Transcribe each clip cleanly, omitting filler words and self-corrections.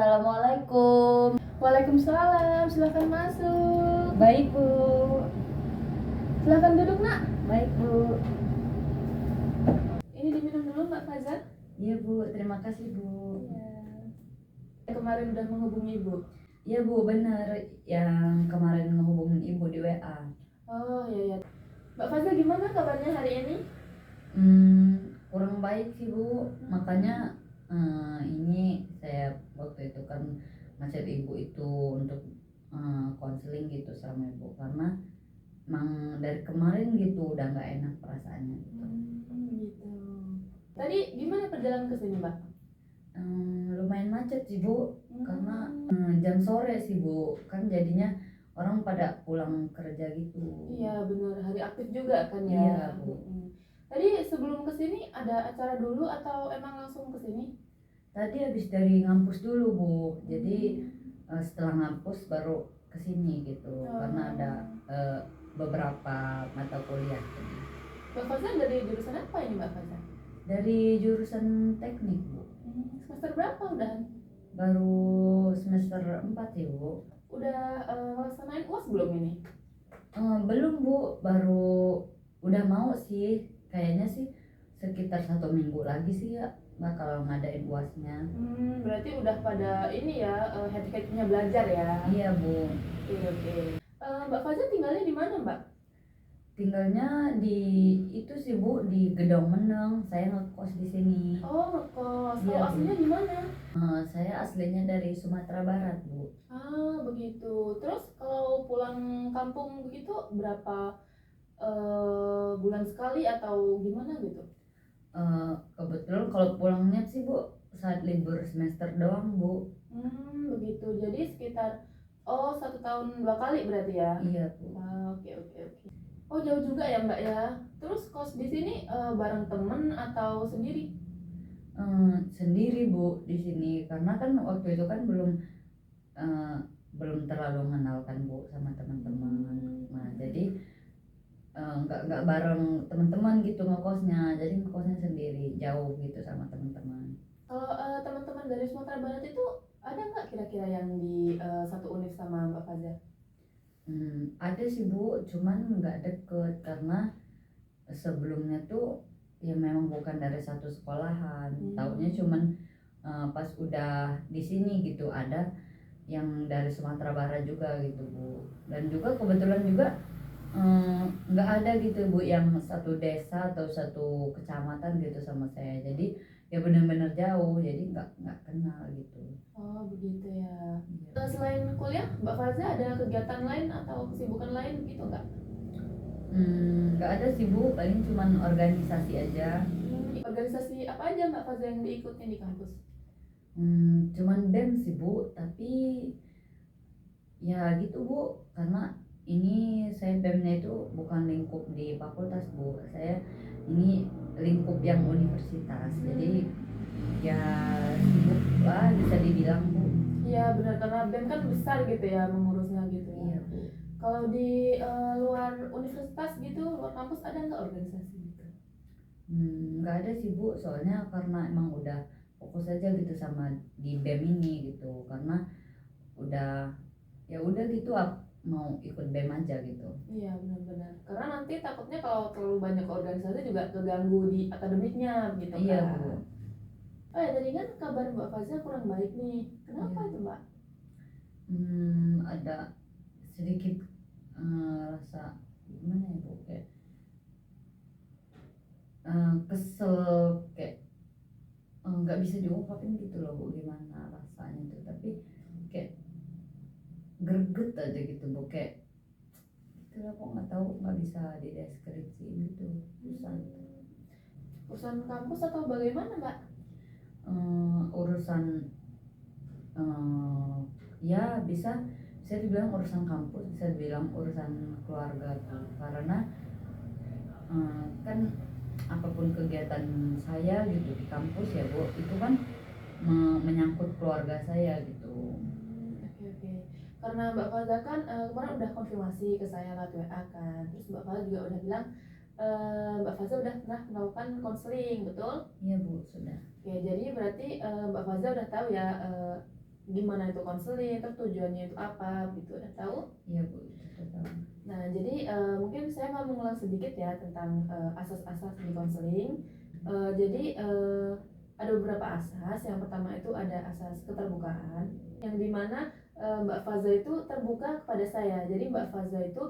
Assalamualaikum. Waalaikumsalam, silakan masuk. Baik, Bu. Silakan duduk, Nak. Baik, Bu. Ini diminum dulu, Mbak Faza. Iya, Bu. Terima kasih, Bu. Kemarin udah menghubungi Ibu. Iya, Bu. Benar. Yang kemarin ngehubungin Ibu di WA. Oh, iya. Mbak Faza gimana kabarnya hari ini? Kurang baik sih, Bu. Makanya ini saya waktu itu kan ngechat Ibu itu untuk konseling gitu sama Ibu. Karena emang dari kemarin gitu udah nggak enak perasaannya gitu. Gitu. Tadi gimana perjalanan ke sini, Mbak? Lumayan macet sih, Bu. Karena jam sore sih, Bu. Kan jadinya orang pada pulang kerja gitu. Iya, benar. Hari aktif juga kan ya. Iya, Bu. Tadi sebelum ke sini ada acara dulu atau emang langsung ke sini? Tadi habis dari ngampus dulu, Bu. Jadi setelah ngampus baru ke sini gitu. Karena ada beberapa mata kuliah. Mbak Faza dari jurusan apa ini, Mbak Faza? Dari jurusan teknik, Bu. Semester berapa udah? Baru semester 4 ya, Bu. Udah ngelaksanain UAS belum ini? Belum, Bu. Baru udah mau sih. Kayaknya sih sekitar 1 minggu lagi sih ya bakal ngadain UASnya. Berarti udah pada ini ya, head-headnya belajar ya? Iya, Bu. Oke. Mbak Faza tinggalnya di mana, Mbak? Tinggalnya di itu sih, Bu, di Gedong Meneng. Saya ngekos di sini. Oh, ngekos. Iya, Kalau Bu. aslinya di mana? Saya aslinya dari Sumatera Barat, Bu. Ah, begitu. Terus kalau pulang kampung begitu berapa bulan sekali atau gimana gitu? Kebetulan kalau pulangnya sih, Bu, saat libur semester doang, Bu. Begitu. Jadi sekitar 1 tahun 2 kali berarti ya? Iya, Bu. Oke. Oh, jauh juga ya, Mbak ya. Terus kos di sini bareng temen atau sendiri? Sendiri, Bu, di sini karena kan waktu itu kan belum terlalu mengenalkan, Bu, sama teman-teman. Nah, jadi nggak bareng teman-teman gitu ngekosnya, jadi ngekosnya sendiri jauh gitu sama teman-teman. Kalau teman-teman dari Sumatera Barat itu ada nggak kira-kira yang di satu univ sama Mbak Faza? Ada sih, Bu, cuman nggak deket karena sebelumnya tuh ya memang bukan dari satu sekolahan. Taunya cuman pas udah di sini gitu ada yang dari Sumatera Barat juga gitu, Bu. Dan juga kebetulan juga nggak ada gitu, Bu, yang satu desa atau satu kecamatan gitu sama saya. Jadi ya benar-benar jauh, jadi nggak kenal gitu. Oh, begitu ya. Iya. Selain kuliah, Mbak Faza ada kegiatan lain atau kesibukan lain gitu nggak? Nggak ada sih, Bu, paling cuman organisasi aja. Organisasi apa aja Mbak Faza yang diikutin di kampus? Cuman BEM sih, Bu, tapi ya gitu, Bu, karena ini saya BEM-nya itu bukan lingkup di fakultas, Bu. Saya ini lingkup yang universitas. Jadi ya sibuk lah bisa dibilang, Bu. Iya benar, karena BEM kan besar gitu ya mengurusnya gitu ya. Iya, Bu. Kalau di luar universitas gitu, luar kampus ada nggak organisasi gitu? Nggak ada sih, Bu, soalnya karena emang udah fokus aja gitu sama di BEM ini gitu. Karena udah ya udah gitu mau ikut BEM aja gitu. Iya benar-benar. Karena nanti takutnya kalau terlalu banyak organisasi juga keganggu di akademiknya gitu kan. Iya, Bu. Oh ya, tadi kan kabar Mbak Faza kurang baik nih. Kenapa Iya. itu, Mbak? Ada sedikit rasa gimana ya, Bu, kayak kesel, kayak nggak bisa diungkapin gitu loh, Bu, gimana rasanya tuh, tapi kayak greget aja gitu, Bu, kayak itu aku nggak tahu, nggak bisa dideskripsiin gitu, susah gitu. Urusan kampus atau bagaimana, Mbak? Urusan ya bisa saya dibilang urusan kampus, bisa dibilang urusan keluarga tuh, karena kan apapun kegiatan saya gitu di kampus ya, Bu, itu kan menyangkut keluarga saya gitu. Oke. Karena Mbak Faza kan kemarin udah konfirmasi ke saya lewat WA kan. Terus Mbak Faza juga udah bilang Mbak Faza udah pernah melakukan konseling, betul? Iya, Bu, sudah. Oke, jadi berarti Mbak Faza udah tahu ya gimana itu konseling, terus tujuannya itu apa gitu, udah tahu? Iya Bu, sudah tahu. Nah, jadi mungkin saya mau mengulang sedikit ya tentang asas-asas di konseling. Jadi ada beberapa asas. Yang pertama itu ada asas keterbukaan, yang dimana Mbak Faza itu terbuka kepada saya. Jadi Mbak Faza itu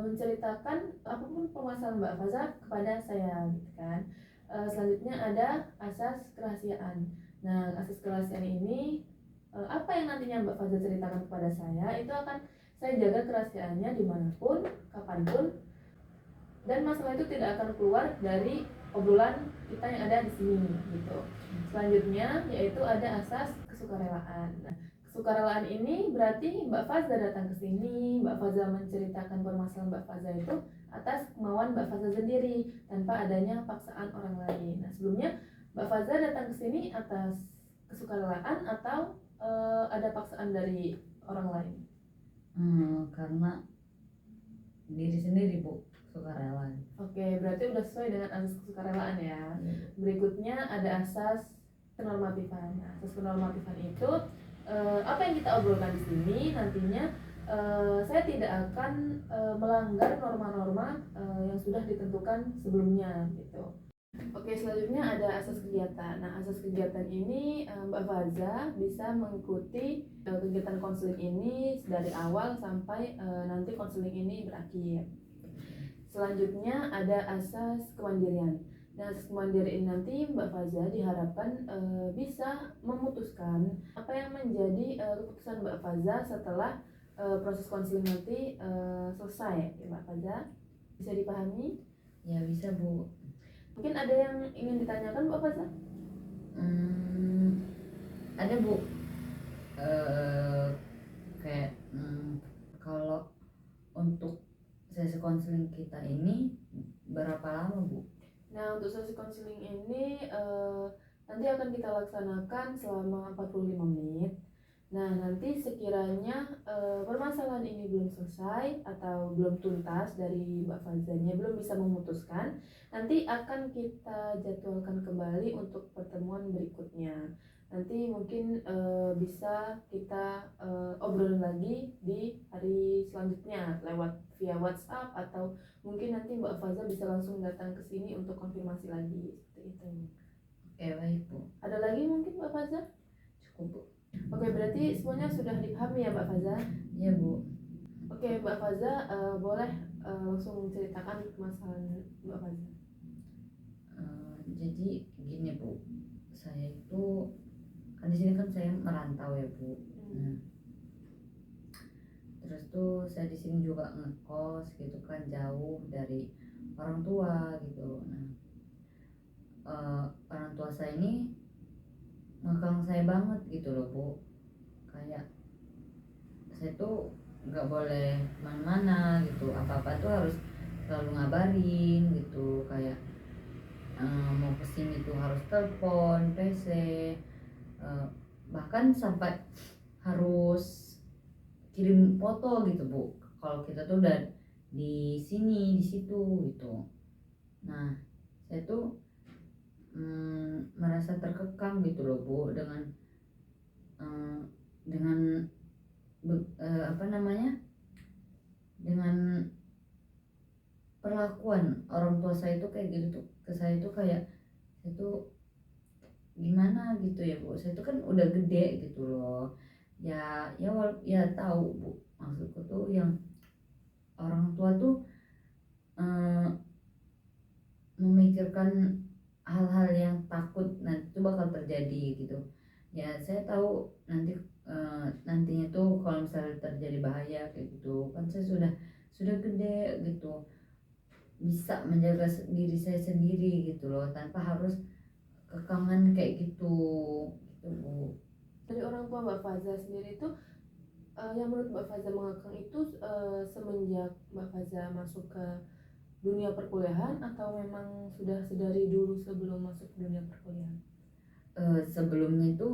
menceritakan apapun permasalahan Mbak Faza kepada saya, gitu kan. Selanjutnya ada asas kerahasiaan. Nah, asas kerahasiaan ini apa yang nantinya Mbak Faza ceritakan kepada saya itu akan saya jaga kerahasiaannya dimanapun, kapanpun, dan masalah itu tidak akan keluar dari obrolan kita yang ada di sini gitu. Selanjutnya yaitu ada asas kesukarelaan. Nah, kesukarelaan ini berarti Mbak Faza datang ke sini, Mbak Faza menceritakan permasalahan Mbak Faza itu atas kemauan Mbak Faza sendiri tanpa adanya paksaan orang lain. Nah, sebelumnya Mbak Faza datang ke sini atas kesukarelaan atau ada paksaan dari orang lain? Karena diri sendiri Bu, sukarela. Oke, berarti udah sesuai dengan asas kesukarelaan ya. Berikutnya ada asas kenormatifan. Nah, asas kenormatifan itu apa yang kita obrolkan di sini nantinya saya tidak akan melanggar norma-norma yang sudah ditentukan sebelumnya gitu. Oke, selanjutnya ada asas kegiatan. Nah, asas kegiatan ini Mbak Faza bisa mengikuti kegiatan konseling ini dari awal sampai nanti konseling ini berakhir. Selanjutnya ada asas kemandirian. Nah, asas kemandirian ini nanti Mbak Faza diharapkan bisa memutuskan apa yang menjadi keputusan Mbak Faza setelah proses konseling nanti selesai, ya Mbak Faza. Bisa dipahami? Ya bisa Bu. Mungkin ada yang ingin ditanyakan Mbak Faza? Ada Bu. Kayak kalau untuk sesi konseling kita ini berapa lama Bu? Nah, untuk sesi konseling ini nanti akan kita laksanakan selama 45 menit. Nah, nanti sekiranya permasalahan ini belum selesai atau belum tuntas dari Mbak Fazanya, belum bisa memutuskan, nanti akan kita jadwalkan kembali untuk pertemuan berikutnya. Nanti mungkin bisa kita obrolin lagi di hari selanjutnya lewat via WhatsApp, atau mungkin nanti Mbak Faza bisa langsung datang ke sini untuk konfirmasi lagi, seperti itu. Oke, baik Bu. Ada lagi mungkin Mbak Faza? Cukup Bu. Oke, berarti semuanya sudah dipahami ya Mbak Faza? Iya Bu. Oke, Mbak Faza boleh langsung menceritakan permasalahan Mbak Faza. Jadi gini Bu, saya itu kan di sini kan saya merantau ya Bu. Nah, terus tuh saya di sini juga ngekos gitu kan, jauh dari orang tua gitu. Nah, orang tua saya ini ngekang saya banget gitu loh Bu. Kayak saya tuh nggak boleh kemana-mana gitu, apa-apa tuh harus selalu ngabarin gitu. Kayak mau kesini tuh harus telepon, PC, bahkan sampai harus kirim foto gitu Bu, kalau kita tuh udah di sini di situ gitu. Nah, saya tuh merasa terkekang gitu loh Bu dengan apa namanya, dengan perlakuan orang tua saya itu kayak gitu tuh ke saya tuh. Kayak saya tuh gimana gitu ya Bu, saya tuh kan udah gede gitu loh ya, ya tahu Bu, maksudku tuh yang orang tua tuh memikirkan hal-hal yang takut nanti itu bakal terjadi gitu ya. Saya tahu nantinya tuh kalau misalnya terjadi bahaya kayak gitu kan, saya sudah gede gitu, bisa menjaga diri saya sendiri gitu loh, tanpa harus kekangan kayak gitu Bu. Dari orang tua Mbak Faza sendiri itu yang menurut Mbak Faza mengekang itu semenjak Mbak Faza masuk ke dunia perkuliahan, atau memang sudah sedari dulu sebelum masuk dunia perkuliahan? Sebelumnya itu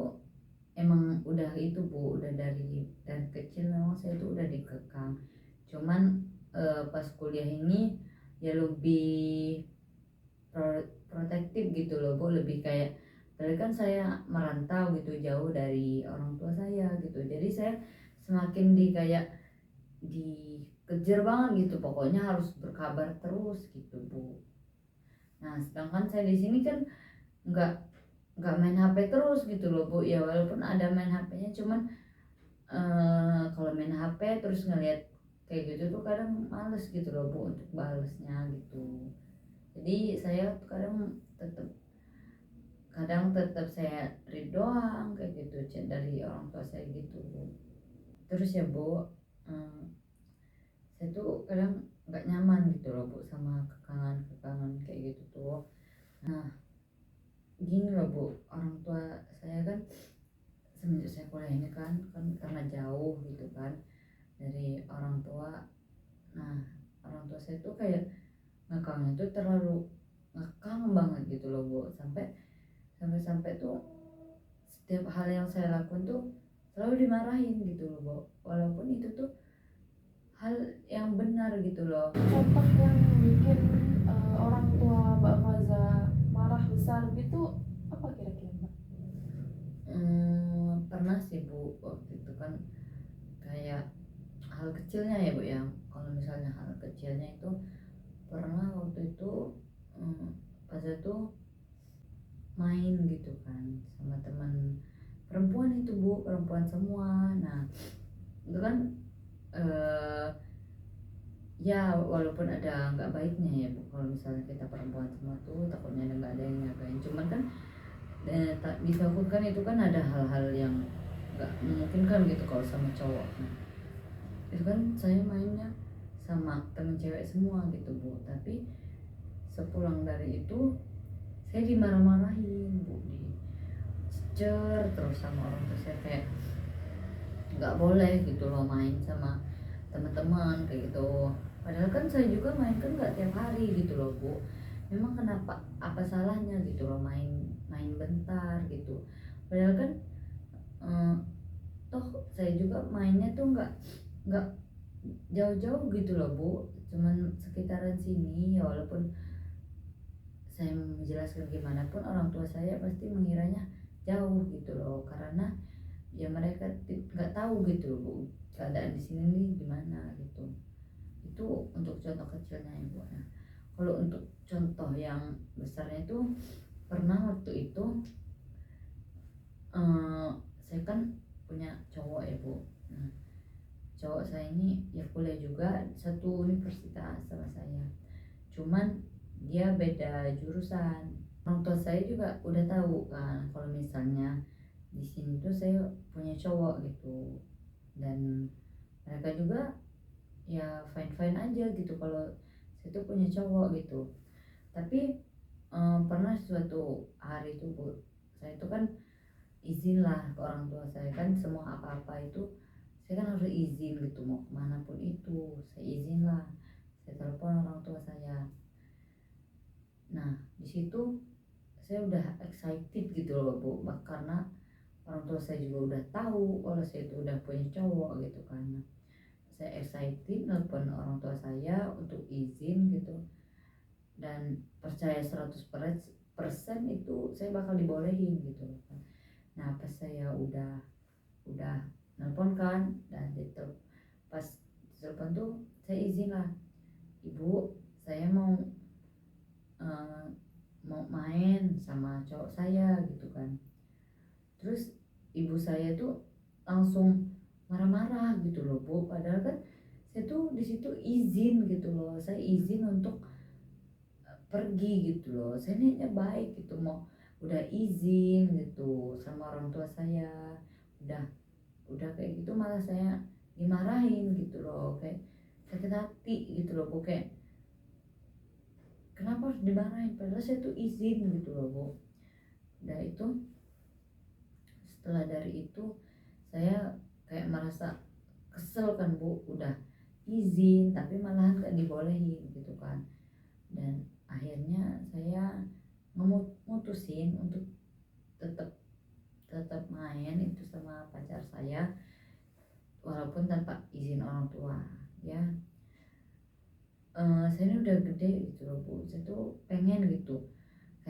emang udah itu Bu, udah dari kecil memang saya tuh udah dikekang. Cuman pas kuliah ini ya lebih protektif gitu loh Bu, lebih kayak Padahal kan saya merantau gitu jauh dari orang tua saya gitu, jadi saya semakin kayak dikejar banget gitu, pokoknya harus berkabar terus gitu Bu. Nah sedangkan saya di sini kan nggak main HP terus gitu loh Bu, ya walaupun ada main HP-nya, cuman kalau main HP terus ngeliat kayak gitu tuh kadang males gitu loh Bu untuk balesnya gitu. Jadi saya kadang tetap saya read doang kayak gitu chat dari orang tua saya gitu Bu. Terus ya Bu, saya tuh kadang nggak nyaman gitu loh Bu sama kekangan kayak gitu tuh. Nah gini loh Bu, orang tua saya kan semenjak saya kuliah ini kan karena jauh gitu kan dari orang tua. Nah orang tua saya tuh kayak ngekangnya tuh terlalu ngekang banget gitu loh Bu, sampai tuh setiap hal yang saya lakukan tuh selalu dimarahin gitu loh Bu, walaupun itu tuh hal yang benar gitu loh. Contoh yang bikin orang tua Mbak Faza marah besar gitu apa kira-kira Mbak? Pernah sih Bu, waktu itu kan kayak hal kecilnya ya Bu ya. Kalau misalnya hal kecilnya itu pernah waktu itu pas itu main gitu kan sama teman perempuan itu Bu, perempuan semua. Nah itu kan ya walaupun ada nggak baiknya ya Bu, kalau misalnya kita perempuan semua tuh takutnya nggak ada yang nyagain, cuman kan tak bisa kan itu kan ada hal-hal yang nggak mungkin kan gitu kalau sama cowok. Nah itu kan saya mainnya sama temen cewek semua gitu Bu, tapi sepulang dari itu saya dimarah-marahin Bu, dicecer terus sama orang tua saya, kayak nggak boleh gitu loh main sama teman-teman kayak gitu. Padahal kan saya juga main kan nggak tiap hari gitu loh Bu, memang kenapa, apa salahnya gitu loh main bentar gitu. Padahal kan eh, toh saya juga mainnya tuh nggak jauh-jauh gitu loh Bu, cuman sekitaran sini ya, walaupun saya menjelaskan gimana pun orang tua saya pasti mengiranya jauh gitu loh, karena ya mereka nggak tahu gitu loh Bu keadaan di sini nih gimana gitu. Itu untuk contoh kecilnya Ibu. Nah kalau untuk contoh yang besarnya itu pernah waktu itu saya kan punya cowok ya Bu. Nah cowok saya ini ya kuliah juga satu universitas sama saya, cuman dia beda jurusan. Orang tua saya juga udah tahu kan kalau misalnya di sini tuh saya punya cowok gitu, dan mereka juga ya fine fine aja gitu kalau saya tuh punya cowok gitu. Tapi pernah suatu hari itu Bu, saya itu kan izin lah ke orang tua saya, kan semua apa-apa itu saya kan harus izin gitu, mau kemana pun itu saya izin lah, saya telepon orang tua saya. Nah di situ saya udah excited gitu loh Bu, karena orang tua saya juga udah tahu kalau saya itu udah punya cowok gitu kan. Saya excited nelpon orang tua saya untuk izin gitu, dan percaya 100% itu saya bakal dibolehin gitu kan. Nah pas saya udah nelpon kan, dan itu pas telepon tuh saya izin lah, ibu saya eh, mau main sama cowok saya gitu kan. Terus ibu saya tuh langsung marah-marah gitu loh Bu, padahal kan saya tuh di situ izin gitu loh, saya izin untuk pergi gitu loh, saya niatnya baik gitu, mau udah izin gitu sama orang tua saya, udah kayak gitu malah saya dimarahin gitu loh, kayak sakit hati gitu loh Bu, kayak kenapa harus dimarahin padahal saya tuh izin gitu loh Bu. Udah itu setelah dari itu saya kayak merasa kesel kan Bu, udah izin tapi malahan gak dibolehin gitu kan. Dan akhirnya saya memutusin untuk tetap tetap main itu sama pacar saya walaupun tanpa izin orang tua ya. Saya ini udah gede gitu loh Bu, saya tuh pengen gitu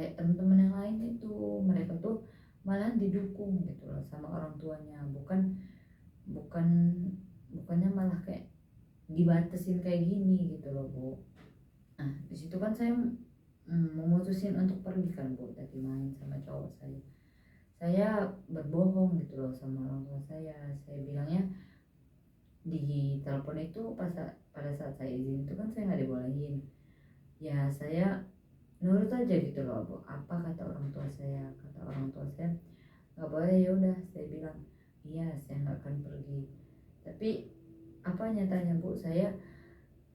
kayak teman-teman yang lain itu mereka tuh malah didukung gitu loh sama orang tuanya, bukan bukannya malah kayak dibatasin kayak gini gitu loh Bu. Nah di situ kan saya memutusin untuk pergi kan Bu, tadi main sama cowok saya berbohong gitu loh sama orang tua saya bilangnya di telepon itu pada saat saya izin itu kan saya nggak dibolehin, ya saya nurut aja gitu loh Bu, apa kata orang tua saya nggak boleh, ya udah saya bilang iya saya nggak akan pergi. Tapi apa nyatanya Bu, saya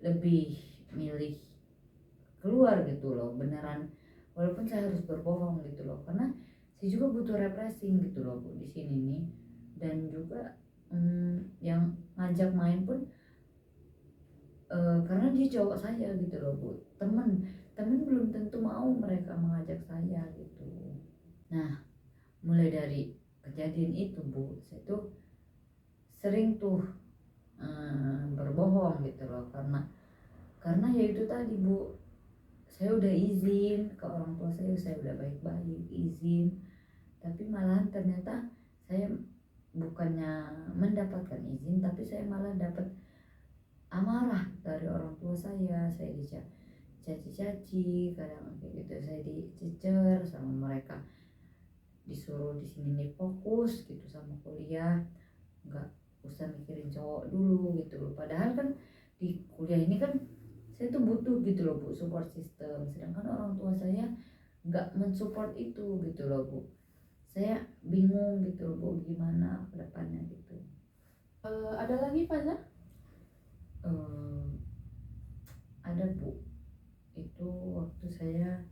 lebih milih keluar gitu loh beneran, walaupun saya harus berbohong gitu loh, karena saya juga butuh refreshing gitu loh Bu di sini nih. Dan juga yang ngajak main pun karena dia cowok saya gitu loh Bu, temen belum tentu mau mereka mengajak saya gitu. Nah mulai dari kejadian itu Bu, saya tuh sering tuh berbohong gitu loh, karena ya itu tadi Bu, saya udah izin ke orang tua saya udah baik-baik izin, tapi malahan ternyata saya bukannya mendapatkan izin, tapi saya malah dapat amarah dari orang tua saya dicaci-caci kadang kayak gitu, saya dicecer sama mereka, disuruh di sini nih fokus gitu sama kuliah, nggak usah mikirin cowok dulu gitu loh. Padahal kan di kuliah ini kan saya tuh butuh gitu loh Bu support system, sedangkan orang tua saya nggak mensupport itu gitu loh Bu. Saya bingung gitu loh Bu gimana ke depannya gitu. Ada lagi Faza? Ada Bu, itu waktu saya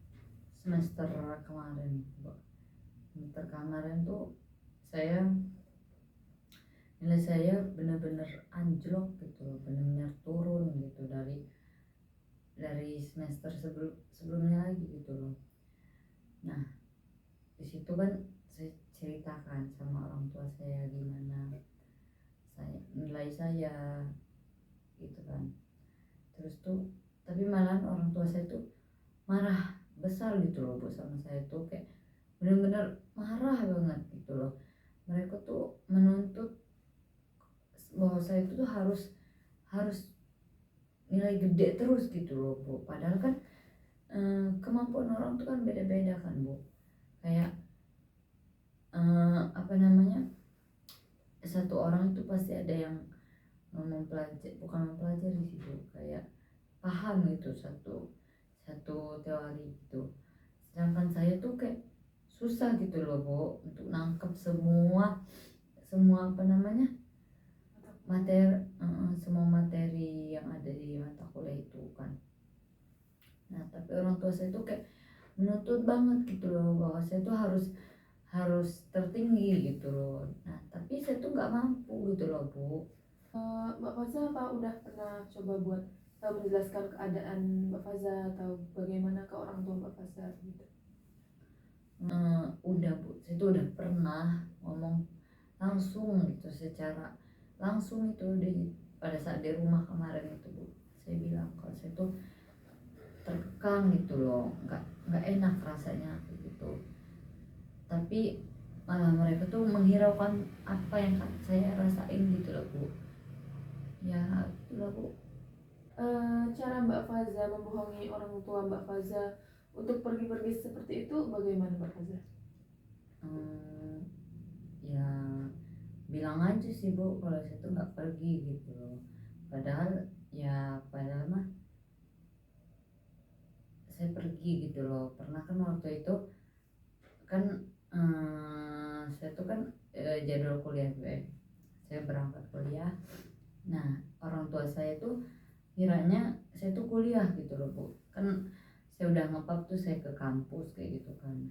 semester kemarin Bu, semester kemarin tuh saya nilai saya benar-benar anjlok gitu loh, benar-benar turun gitu dari semester sebelumnya lagi gitu loh. Nah di situ kan saya ceritakan sama orang tua saya gimana nilai saya gitu kan, terus tuh tapi malahan orang tua saya tuh marah besar gitu loh Bu sama saya tuh, kayak benar-benar marah banget gitu loh. Mereka tuh menuntut bahwa saya itu tuh harus nilai gede terus gitu loh Bu, padahal kan kemampuan orang tuh kan beda-beda kan Bu, kayak apa namanya, satu orang itu pasti ada yang mempelajari, bukan mempelajari sih Bu, kayak paham gitu satu satu teori gitu, sedangkan saya tuh kayak susah gitu loh Bu untuk nangkep semua apa namanya semua materi yang ada di mata kuliah itu kan. Nah tapi orang tua saya tuh kayak menuntut banget gitu loh bahwa saya tuh harus tertinggi gitu loh. Nah tapi saya tuh nggak mampu gitu loh Bu. Mbak Faza apa udah pernah coba buat menjelaskan keadaan Mbak Faza atau bagaimana ke orang tua Mbak Faza gitu? Udah Bu, saya tuh udah pernah ngomong langsung gitu, secara langsung itu pada saat di rumah kemarin itu Bu, saya bilang kalau saya tuh terkekang gitu loh, nggak enak rasanya gitu, tapi malah mereka tuh menghiraukan apa yang saya rasain gitu loh Bu, ya gitu loh Bu. Cara Mbak Faza membohongi orang tua Mbak Faza untuk pergi-pergi seperti itu bagaimana Mbak Faza? Ya bilang aja sih Bu kalau saya tuh nggak pergi gitu loh, padahal mah saya pergi gitu loh. Pernah kan waktu itu kan saya tuh kan jadwal kuliah saya berangkat kuliah. Nah orang tua saya tuh kiranya saya tuh kuliah gitu loh Bu, kan saya udah ngepap tuh saya ke kampus kayak gitu kan,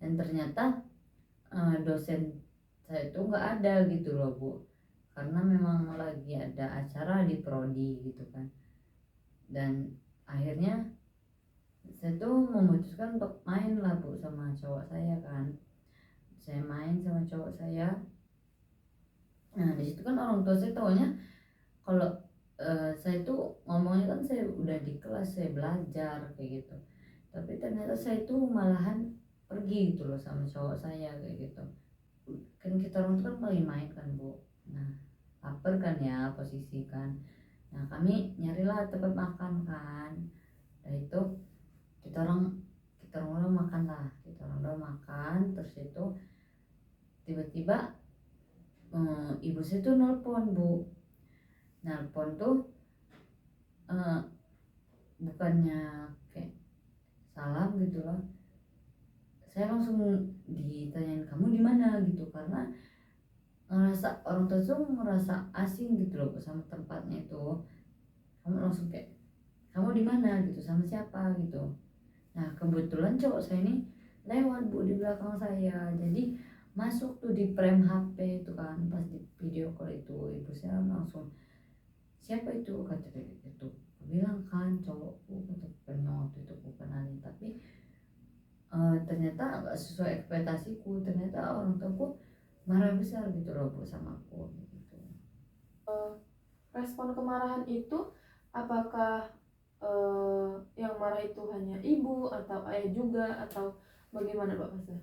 dan ternyata dosen saya tuh nggak ada gitu loh Bu, karena memang lagi ada acara di prodi gitu kan. Dan akhirnya saya tuh memutuskan untuk main lah Bu sama cowok saya kan, saya main sama cowok saya. Nah di situ kan orang tua saya taunya kalau saya tuh ngomongnya kan saya udah di kelas saya belajar kayak gitu, Tapi ternyata saya itu malahan pergi gitu loh sama cowok saya kayak gitu. Kan kita orang tuh kan paling main kan Bu. Nah lapar kan ya posisi kan. Nah kami nyarilah tempat makan kan. Nah itu kita orang makan lah, kita orang udah makan. Terus itu tiba-tiba ibu saya tuh nelpon Bu. Nelpon tuh eh, bukannya kayak salam gitu loh, saya langsung ditanyain kamu di mana gitu, karena ngerasa orang tua tuh ngerasa asing gitu loh sama tempatnya itu. Kamu langsung kayak kamu di mana gitu, sama siapa gitu. Nah kebetulan cowok saya ini lewat Bu di belakang saya, jadi masuk tuh di frame HP itu kan. Pas di video call itu ibu saya langsung, siapa itu, kata dia gitu. Bilang kan cowokku, kata bukannya waktu itu aku kenalin. Tapi ternyata nggak sesuai ekspektasiku, ternyata orang tuaku marah besar gitu loh Bu sama aku gitu. Respon kemarahan itu apakah yang marah itu hanya ibu atau ayah juga atau bagaimana Pak Faza?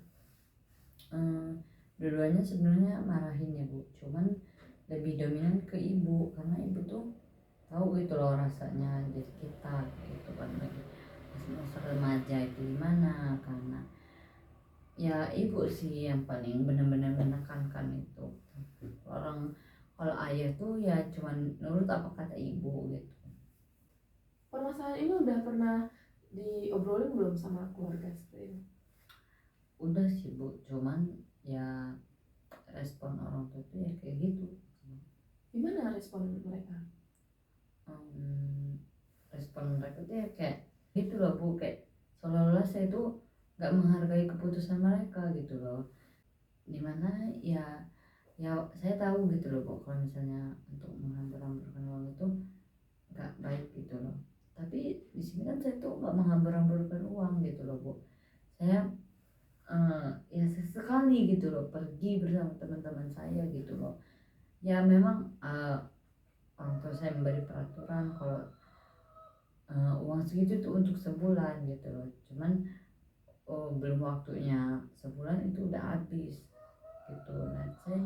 Dua-duanya sebenarnya marahin ya Bu, cuman lebih dominan ke ibu, karena ibu tuh tahu gitu loh rasanya jadi kita gitu kan, lagi masa remaja itu gimana. Karena ya ibu sih yang paling benar-benar menekankan itu. Orang kalau ayah tuh ya cuman nurut apa kata ibu gitu. Permasalahan ini udah pernah diobrolin belum sama keluarga seperti ini? Udah sih Bu, cuman ya respon orang tua tuh ya kayak gitu. Gimana respon mereka? Respon mereka tuh ya kayak gitu loh Bu, kayak seolah-olah saya tuh nggak menghargai keputusan mereka gitu loh. Dimana ya saya tahu gitu loh Bu, kalau misalnya untuk menghambur-hamburkan uang itu nggak baik gitu loh. Tapi di sini kan saya tuh nggak menghambur-hamburkan uang gitu loh Bu. Saya ya sesekali gitu loh pergi bersama teman-teman saya gitu loh. Ya memang orang tua saya memberi peraturan kalau uang segitu tuh untuk sebulan gitu loh. Cuman belum waktunya, sebulan itu udah habis gitu. Nah saya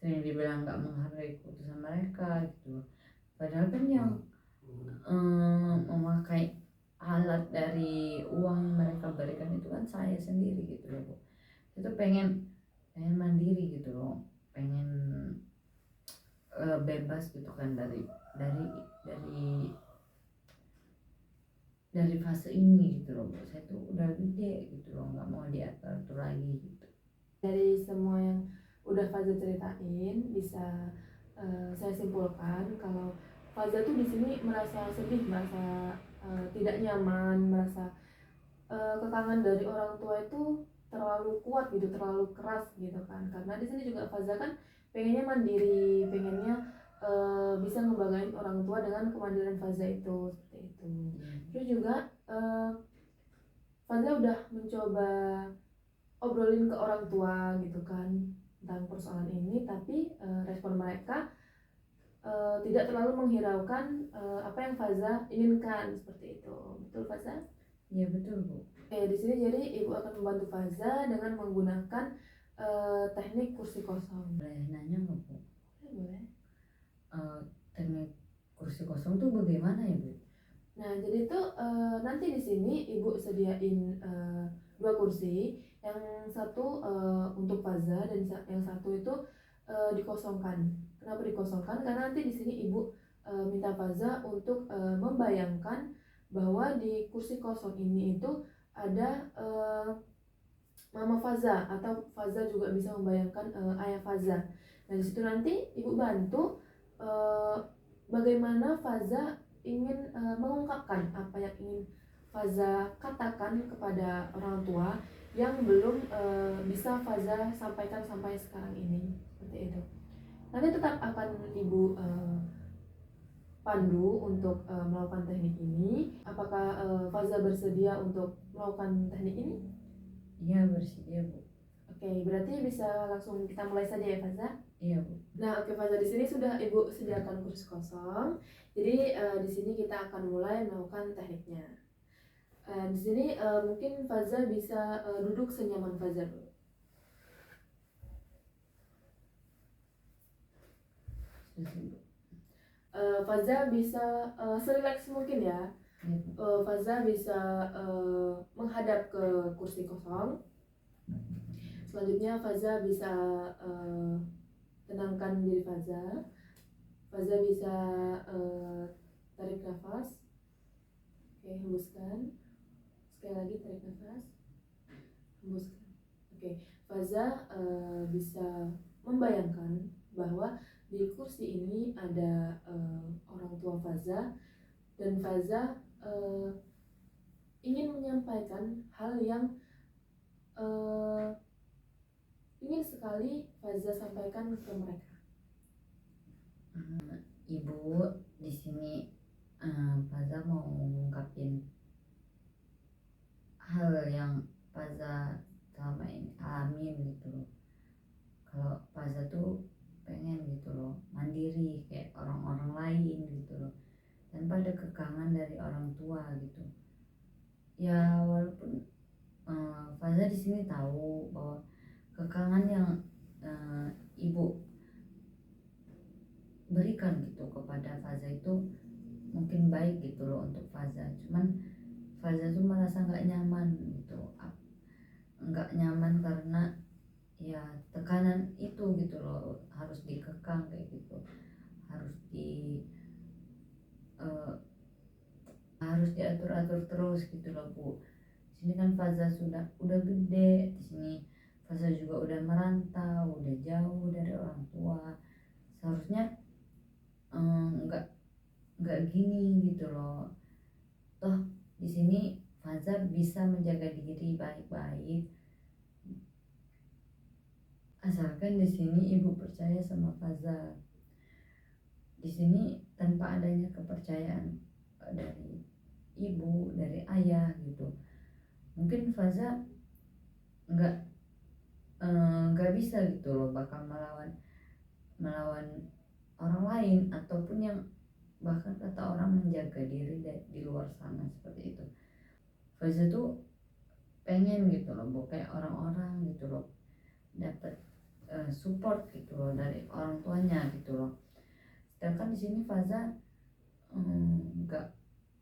sering dibilang nggak menghargai keputusan mereka gitu. Padahal kan yang memakai alat dari uang yang mereka berikan itu kan saya sendiri gitu loh Bu. Itu pengen mandiri gitu loh, pengen bebas gitu kan dari dari fase ini gitu loh Bu. Saya tuh udah gede gitu loh, nggak mau diatur lagi gitu. Dari semua yang udah Faza ceritain bisa saya simpulkan kalau Faza tuh di sini merasa sedih, merasa tidak nyaman, merasa kekangan dari orang tua itu terlalu kuat gitu, terlalu keras gitu kan. Karena di sini juga Faza kan pengennya mandiri, pengennya bisa ngebanggain orang tua dengan kemandirian Faza itu seperti itu. Terus juga Faza udah mencoba obrolin ke orang tua gitu kan tentang persoalan ini, tapi respon mereka tidak terlalu menghiraukan apa yang Faza inginkan seperti itu. Betul Faza? Iya betul Bu. Oke, di sini jadi ibu akan membantu Faza dengan menggunakan teknik kursi kosong. Boleh nanya nggak Bu? Boleh. Teknik kursi kosong tuh bagaimana ya Bu? Nah, jadi itu nanti di sini ibu sediain 2 kursi, yang satu untuk Faza dan yang satu itu dikosongkan. Kenapa dikosongkan? Karena nanti di sini ibu minta Faza untuk membayangkan bahwa di kursi kosong ini itu ada Mama Faza, atau Faza juga bisa membayangkan ayah Faza. Nah di situ nanti ibu bantu bagaimana Faza ingin mengungkapkan apa yang ingin Faza katakan kepada orang tua yang belum bisa Faza sampaikan sampai sekarang ini, seperti itu. Nanti tetap akan ibu pandu untuk melakukan teknik ini. Apakah Faza bersedia untuk melakukan teknik ini? Iya bersedia Bu. Oke, berarti bisa langsung kita mulai saja ya Faza? Iya Bu. Nah, oke Faza, di sini sudah ibu sediakan kursi kosong. Jadi di sini kita akan mulai melakukan tekniknya. Di sini mungkin Faza bisa duduk senyaman Faza dulu. Faza bisa serileks mungkin ya. Faza bisa menghadap ke kursi kosong. Selanjutnya Faza bisa tenangkan diri Faza. Faza bisa tarik nafas. Oke, hembuskan. Sekali lagi tarik nafas. Hembuskan. Oke, Faza bisa membayangkan bahwa di kursi ini ada orang tua Faza, dan Faza ingin menyampaikan hal yang ingin sekali Faza sampaikan ke mereka. Ibu, di sini Faza mau ngungkapin hal yang Faza selama ini alamin gitu loh. Kalau Faza tuh pengen gitu loh mandiri kayak orang-orang lain gitu loh, tanpa ada kekangan dari orang tua gitu. Ya walaupun Faza di sini tahu bahwa kekangan yang ibu berikan gitu kepada Faza itu mungkin baik gitu loh untuk Faza, cuman Faza tuh merasa nggak nyaman gitu, nggak nyaman karena ya tekanan itu gitu loh, harus dikekang kayak gitu, harus harus diatur-atur terus gitu loh Bu. Sini kan Faza udah gede, di sini Faza juga udah merantau, udah jauh dari orang tua, seharusnya nggak gini gitu loh. Toh di sini Faza bisa menjaga diri baik-baik asalkan di sini ibu percaya sama Faza. Di sini tanpa adanya kepercayaan dari ibu, dari ayah gitu, mungkin Faza nggak bisa gitu loh bakal melawan orang lain ataupun yang bahkan kata orang menjaga diri di luar sana seperti itu. Faza tuh pengen gitu loh bu, kayak orang-orang gitu loh, dapat support gitu loh dari orang tuanya gitu loh. Sedangkan di sini Faza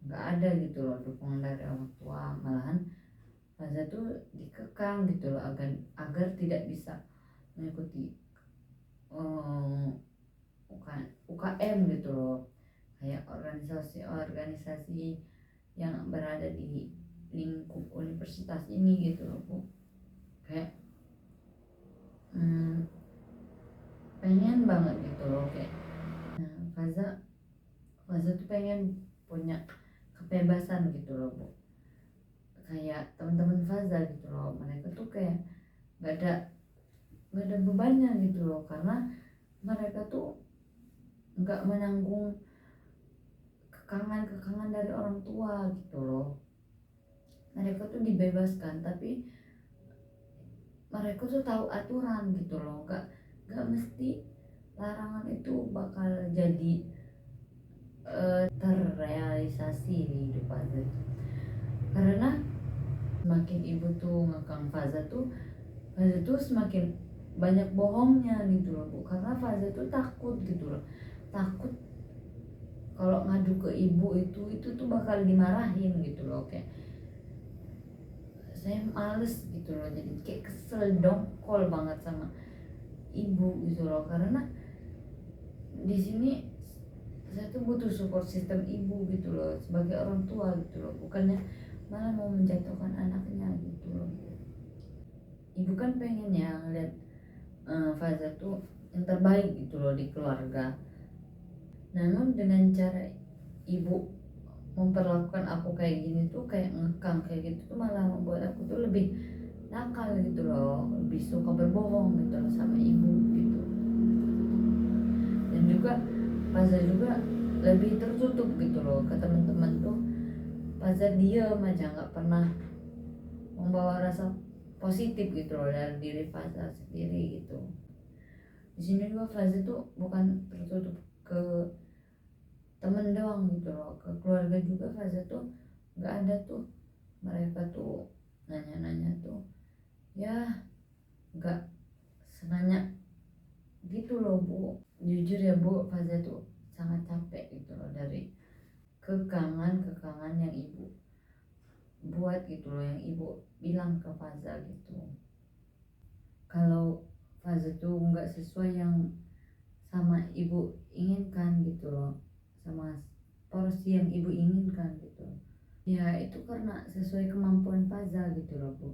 nggak ada gitu loh dukungan dari orang tua, malahan Faza tuh dikekang gitu loh agar tidak bisa mengikuti UKM gitu loh, kayak organisasi-organisasi yang berada di lingkup universitas ini gitu loh Bu. Kayak pengen banget gitu loh kayak Faza tuh pengen punya kebebasan gitu loh Bu, kayak teman-teman Faza gitu loh, mereka tuh kayak nggak ada bebannya gitu loh, karena mereka tuh nggak menanggung kekangan dari orang tua gitu loh. Mereka tuh dibebaskan tapi mereka tuh tahu aturan gitu loh, nggak mesti larangan itu bakal jadi terrealisasi di hidup Faza. Karena semakin ibu tuh ngekang Faza tuh semakin banyak bohongnya gitu loh Bu, karena Faza tuh takut gitu loh, takut kalau ngadu ke ibu itu tuh bakal dimarahin gitu loh, kayak saya males gitu loh, jadi kayak kesel dongkol banget sama ibu gitu loh, karena di sini saya tuh butuh support sistem ibu gitu loh sebagai orang tua gitu loh, bukannya malah mau menjatuhkan anaknya gitu loh. Ibu kan pengen ya ngeliat Faza tuh yang terbaik gitu loh di keluarga, namun dengan cara ibu memperlakukan aku kayak gini tuh, kayak ngekang kayak gitu tuh malah membuat aku tuh lebih nakal gitu loh, lebih suka berbohong gitu loh sama ibu gitu. Dan juga Faza juga lebih tertutup gitu loh ke teman-teman tuh. Faza diem aja, nggak pernah membawa rasa positif gitu loh dari diri Faza sendiri gitu. Di sini juga Faza tuh bukan tertutup ke temen doang gitu loh, ke keluarga juga Faza tuh nggak ada tuh mereka tuh nanya-nanya tuh ya nggak senanya gitu loh Bu. Jujur ya Bu, Faza tuh sangat capek gitu loh dari kekangan yang ibu buat gitu loh, yang ibu bilang ke Faza gitu. Kalau Faza tuh nggak sesuai yang sama ibu inginkan gitu loh, sama porsi yang ibu inginkan gitu. Ya itu karena sesuai kemampuan Faza gitu loh Bu.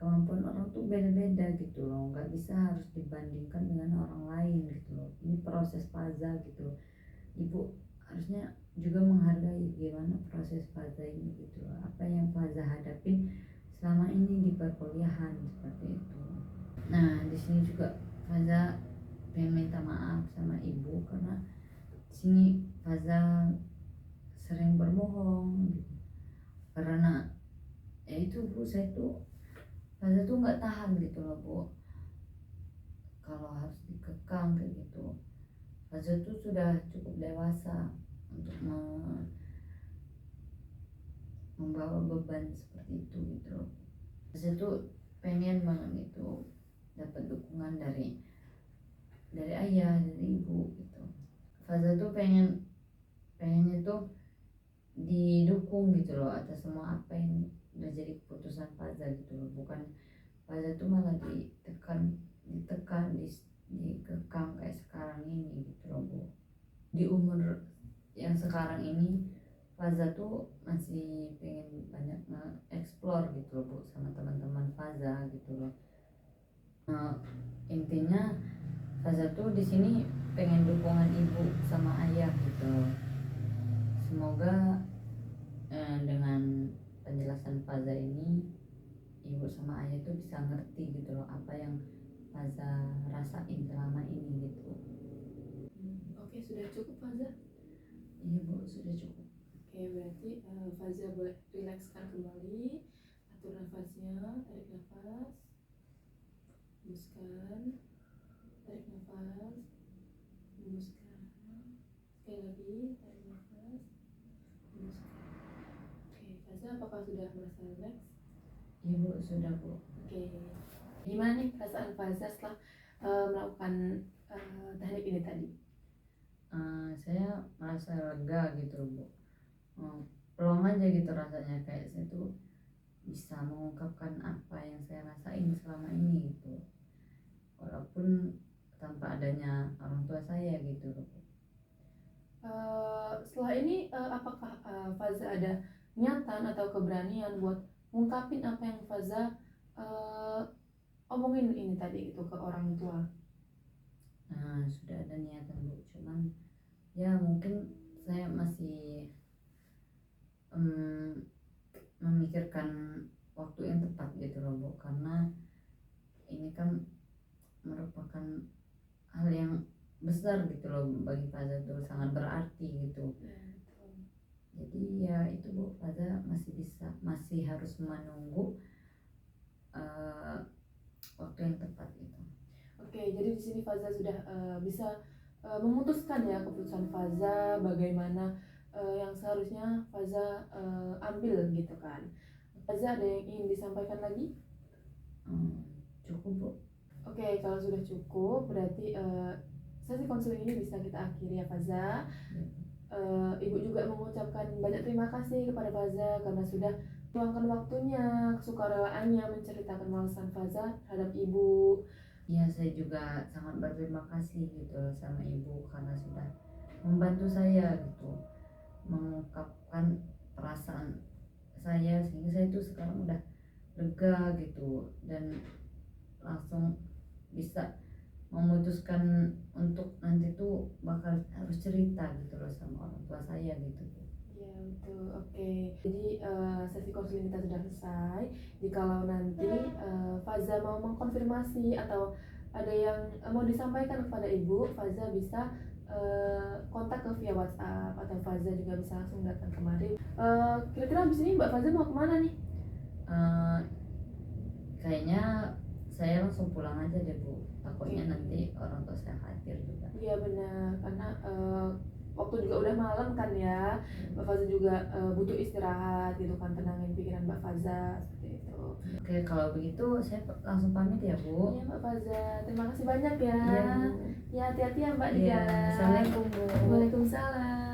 Kemampuan orang tuh beda-beda gitu loh, nggak bisa harus dibandingkan dengan orang lain gitu loh. Ini proses Faza gitu loh. Ibu harusnya juga menghargai gimana proses Faza ini gitu loh, apa yang Faza hadapin selama ini di perkuliahan seperti itu. Nah di sini juga Faza pengen minta maaf sama ibu karena di sini Faza sering berbohong gitu. Karena ya itu Bu, saya tuh Faza tuh nggak tahan gitu loh Bu kalau harus dikekang kayak gitu. Faza tuh sudah cukup dewasa untuk membawa beban seperti itu gitu loh. Faza tuh pengen banget gitu dapat dukungan dari ayah, dari ibu gitu. Faza tuh pengennya tuh didukung gitu loh atas semua apa yang udah jadi keputusan Faza gitu loh, bukan Faza tuh malah ditekan dikekang kayak sekarang ini gitu loh Bu. Di umur yang sekarang ini Faza tuh masih pengen banyak nge-explore gitu loh Bu sama teman-teman Faza gitu loh. Intinya Faza tuh di sini pengen dukungan ibu sama ayah gitu. Semoga dengan penjelasan Faza ini ibu sama ayah tuh bisa ngerti gitu loh apa yang Faza rasain selama ini gitu. Oke, sudah cukup Faza? Iya Bu, sudah cukup. Oke, berarti Faza boleh rilekskan kembali, atur nafasnya, tarik nafas, hembuskan, tarik nafas, hembuskan, sekali lagi tarik nafas, hembuskan. Oke, Faza apakah sudah merasa rileks? Iya Bu, sudah Bu. Oke, gimana nih perasaan Faza setelah melakukan teknik ini tadi? Saya merasa lega gitu Bu. Plong aja gitu rasanya, kayak saya tuh bisa mengungkapkan apa yang saya rasain selama ini gitu, walaupun tanpa adanya orang tua saya gitu loh. Setelah ini apakah Faza ada niatan atau keberanian buat ngungkapin apa yang Faza omongin ini tadi gitu ke orang tua? Sudah ada niatan Bu, cuman ya mungkin saya masih memikirkan waktu yang tepat gitu loh Bu, karena ini kan merupakan hal yang besar gitu loh bagi Faza tuh, sangat berarti gitu. Jadi ya itu Bu, Faza masih harus menunggu waktu yang tepat gitu. Oke, jadi di sini Faza sudah bisa memutuskan ya keputusan Faza bagaimana yang seharusnya Faza ambil gitu kan. Faza ada yang ingin disampaikan lagi? Cukup Bu. Oke, kalau sudah cukup berarti sesi konseling ini bisa kita akhiri ya Faza. Ibu juga mengucapkan banyak terima kasih kepada Faza karena sudah meluangkan waktunya, kesukarelaannya menceritakan alasan Faza terhadap ibu. Ya, saya juga sangat berterima kasih gitu sama ibu karena sudah membantu saya gitu mengungkapkan perasaan saya, sehingga saya itu sekarang udah lega gitu dan langsung bisa memutuskan untuk nanti tuh bakal harus cerita gitu loh sama orang tua saya gitu. Ya betul, oke. Jadi sesi konseling kita sudah selesai. Jikalau nanti Faza mau mengkonfirmasi atau ada yang mau disampaikan kepada ibu, Faza bisa kontak ke via WhatsApp atau Faza juga bisa langsung datang kemari. Kira-kira abis ini Mbak Faza mau kemana nih? Kayaknya saya langsung pulang aja deh Bu, takutnya nanti orang tua saya khawatir juga. Iya benar, karena waktu juga udah malam kan ya, Mbak Faza juga butuh istirahat gitu kan, tenangin pikiran Mbak Faza seperti itu. Oke, kalau begitu saya langsung pamit ya Bu. Iya Mbak Faza, terima kasih banyak ya. Iya Bu. Ya hati-hati ya Mbak di Iya, jalan. Assalamualaikum Bu. Waalaikumsalam.